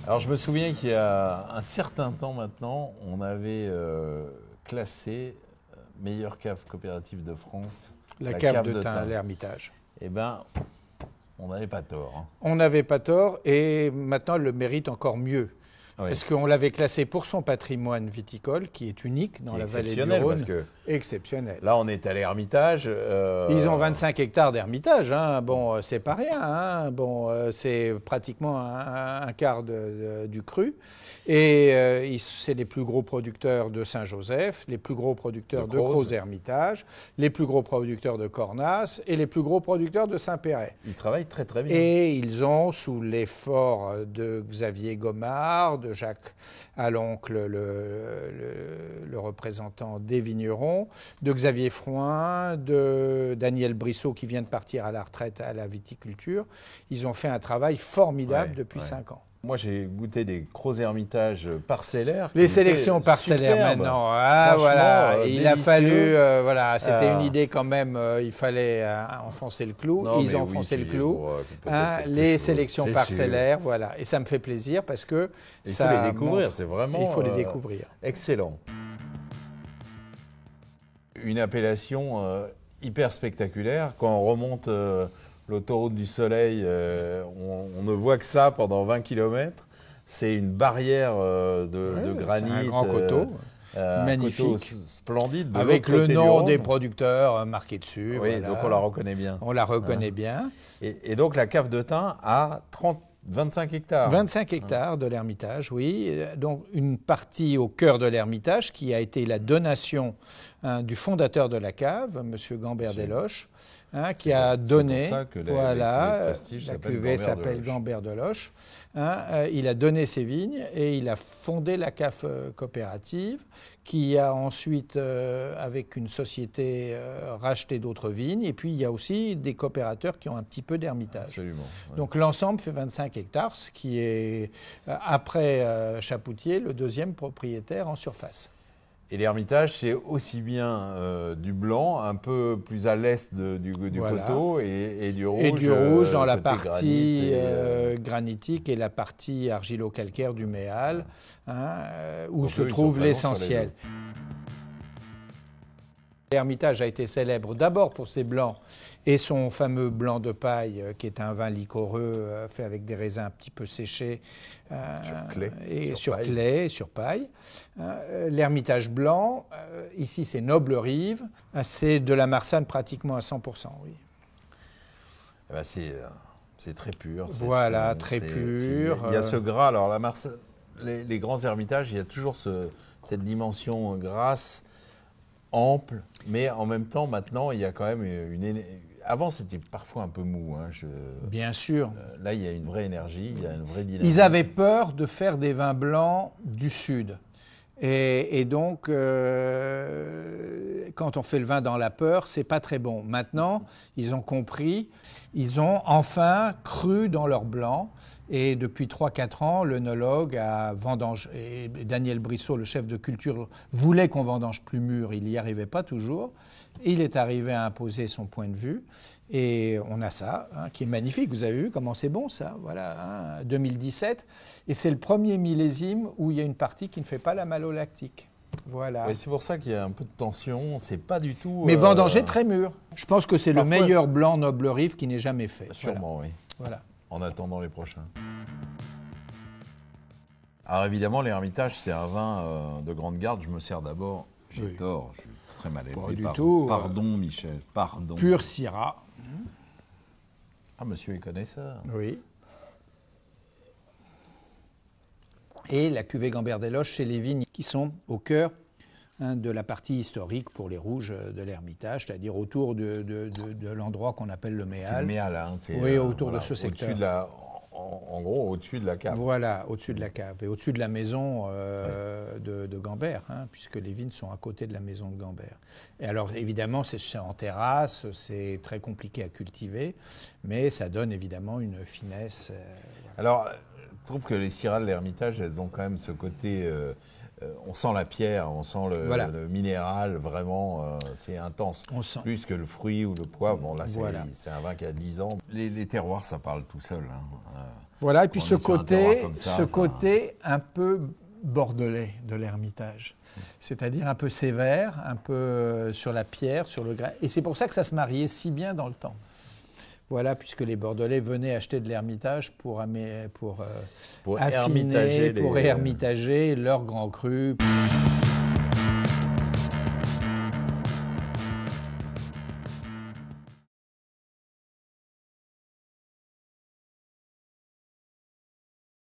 Alors je me souviens qu'il y a un certain temps maintenant, on avait classé meilleure cave coopérative de France, La cave de Tain, l'Ermitage. Eh bien, on n'avait pas tort. Hein. On n'avait pas tort et maintenant elle le mérite encore mieux. Oui. Parce qu'on l'avait classé pour son patrimoine viticole, qui est unique dans la vallée du Rhône. Parce que exceptionnel. Là, on est à l'Ermitage. Ils ont 25 hectares d'Ermitage. Hein. Bon, c'est pas rien. Hein. Bon, c'est pratiquement un quart du cru. Et c'est les plus gros producteurs de Saint-Joseph, les plus gros producteurs de Crozes-Hermitage, les plus gros producteurs de Cornas et les plus gros producteurs de Saint-Péret. Ils travaillent très très bien. Et ils ont, sous l'effort de Xavier Gomard, de Jacques Aloncle, le représentant des vignerons, de Xavier Frouin, de Daniel Brissot qui vient de partir à la retraite à la viticulture, ils ont fait un travail formidable depuis 5 ans. Moi, j'ai goûté des Crozes-Hermitage parcellaires. Les sélections parcellaires maintenant. Ah, voilà. Il a fallu, voilà, c'était une idée quand même, il fallait enfoncer le clou. Non, ils ont enfoncé le clou. Les sélections parcellaires, voilà. Et ça me fait plaisir parce que il faut les découvrir, c'est vraiment. Il faut les découvrir. Excellent. Une appellation hyper spectaculaire. Quand on remonte l'autoroute du Soleil, on ne voit que ça pendant 20 km. C'est une barrière de granit. Un grand coteau. Magnifique. Splendide. Avec le nom des producteurs marqué dessus. Oui, voilà. Donc on la reconnaît bien. On la reconnaît bien. Et donc la cave de Tain a 25 hectares. 25 hectares de l'Ermitage, oui. Donc une partie au cœur de l'Ermitage qui a été la donation du fondateur de la cave, M. Gambert-Desloches, qui a donné, voilà, la cuvée s'appelle Gambert-Desloches. Il a donné ses vignes et il a fondé la cave coopérative qui a ensuite, avec une société, racheté d'autres vignes. Et puis il y a aussi des coopérateurs qui ont un petit peu d'Ermitage. Absolument. Ouais. Donc l'ensemble fait 25 hectares, ce qui est, après Chapoutier, le deuxième propriétaire en surface. Et l'Ermitage, c'est aussi bien du blanc, un peu plus à l'est du coteau, et du rouge. Et du rouge dans la partie granitique et la partie argilo-calcaire du Méal, où se trouve l'essentiel. L'Ermitage a été célèbre d'abord pour ses blancs et son fameux blanc de paille, qui est un vin liquoreux fait avec des raisins un petit peu séchés sur paille. L'Ermitage blanc, ici c'est Noble Rive, c'est de la Marsanne pratiquement à 100%. Oui. Eh ben c'est très pur. Voilà, très pur. Il y a ce gras. Alors la Marsanne, les grands Ermitages, il y a toujours cette dimension grasse, ample, mais en même temps, maintenant, il y a quand même une. Avant, c'était parfois un peu mou. Hein, Bien sûr. Là, il y a une vraie énergie, il y a une vraie dynamique. Ils avaient peur de faire des vins blancs du Sud. Et donc, quand on fait le vin dans la peur, c'est pas très bon. Maintenant, ils ont compris, ils ont enfin cru dans leur blanc. Et depuis 3-4 ans, l'œnologue a vendangé. Et Daniel Brissot, le chef de culture, voulait qu'on vendange plus mûr. Il n'y arrivait pas toujours. Il est arrivé à imposer son point de vue. Et on a ça, qui est magnifique. Vous avez vu comment c'est bon, ça, voilà, 2017. Et c'est le premier millésime où il y a une partie qui ne fait pas la malolactique. Voilà. Oui, c'est pour ça qu'il y a un peu de tension. C'est pas du tout. Mais vendangé très mûr. Je pense que c'est le meilleur blanc Noble Rive qui n'ait jamais fait. Sûrement, voilà. Oui. Voilà. En attendant les prochains. Alors évidemment, l'Ermitage, c'est un vin de grande garde. Je me sers d'abord. J'ai tort, je suis très mal élevé. Pas du tout. Pardon, Michel, pardon. Pur Syrah. Ah, monsieur est connaisseur. Oui. Et la cuvée Gambert-Desloches, c'est les vignes qui sont au cœur de la partie historique pour les rouges de l'Ermitage, c'est-à-dire autour de l'endroit qu'on appelle le Méal. C'est le Méal, hein. Oui, autour de ce secteur. En gros, au-dessus de la cave. Voilà, au-dessus de la cave et au-dessus de la maison de Gambert, puisque les vignes sont à côté de la maison de Gambert. Et alors, évidemment, c'est en terrasse, c'est très compliqué à cultiver, mais ça donne évidemment une finesse. Alors, je trouve que les Syrahs de l'Ermitage, elles ont quand même ce côté on sent la pierre, on sent Voilà. le minéral, vraiment, c'est intense. On sent. Plus que le fruit ou le poivre. Bon, là, Voilà. c'est un vin qui a 10 ans. Les terroirs, ça parle tout seul. Hein. Voilà, et puis Quand ce on est sur un terroir côté, comme ça, ce côté un peu bordelais de l'Ermitage, c'est-à-dire un peu sévère, un peu sur la pierre, sur le grain. Et c'est pour ça que ça se mariait si bien dans le temps. Voilà, puisque les Bordelais venaient acheter de l'Ermitage pour affiner, ermitager pour ermitager leurs grands crus.